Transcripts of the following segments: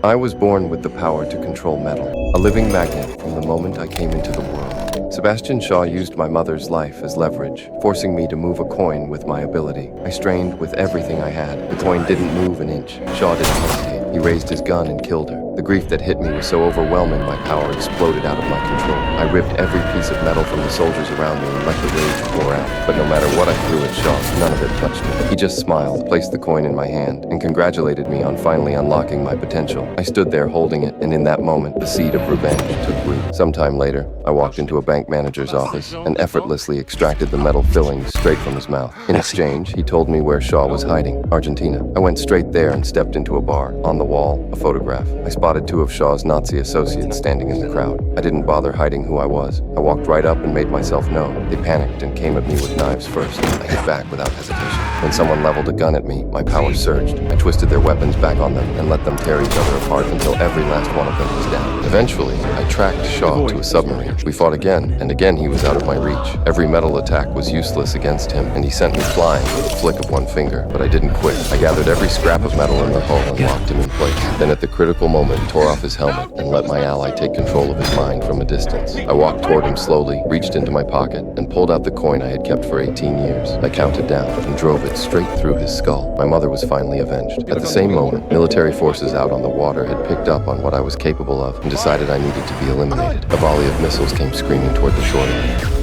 I was born with the power to control metal, a living magnet from the moment I came into the world. Sebastian Shaw used my mother's life as leverage, forcing me to move a coin with my ability. I strained with everything I had. The coin didn't move an inch. Shaw didn't hesitate. He raised his gun and killed her. The grief that hit me was so overwhelming my power exploded out of my control. I ripped every piece of metal from the soldiers around me and let the rage pour out. But no matter what I threw at Shaw, none of it touched me. He just smiled, placed the coin in my hand, and congratulated me on finally unlocking my potential. I stood there holding it, and in that moment, the seed of revenge took root. Sometime later, I walked into a bank manager's office and effortlessly extracted the metal fillings straight from his mouth. In exchange, he told me where Shaw was hiding, Argentina. I went straight there and stepped into a bar. On the wall, a photograph. I spotted two of Shaw's Nazi associates standing in the crowd. I didn't bother hiding who I was. I walked right up and made myself known. They panicked and came at me with knives first. I hit back without hesitation. When someone leveled a gun at me, my power surged. I twisted their weapons back on them and let them tear each other apart until every last one of them was down. Eventually, I tracked Shaw to a submarine. We fought again, and again he was out of my reach. Every metal attack was useless against him, and he sent me flying with a flick of one finger. But I didn't quit. I gathered every scrap of metal in the hull and locked him in place. Then at the critical moment, tore off his helmet and let my ally take control of his mind from a distance. I walked toward him slowly, reached into my pocket, and pulled out the coin I had kept for 18 years. I counted down and drove it straight through his skull. My mother was finally avenged. At the same moment, military forces out on the water had picked up on what I was capable of and decided I needed to be eliminated. A volley of missiles came screaming toward the shoreline.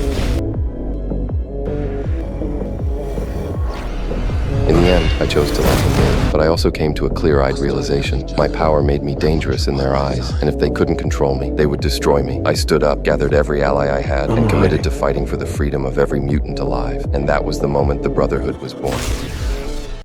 In the end, I chose to let them win, but I also came to a clear-eyed realization. My power made me dangerous in their eyes, and if they couldn't control me, they would destroy me. I stood up, gathered every ally I had, and committed to fighting for the freedom of every mutant alive. And that was the moment the Brotherhood was born.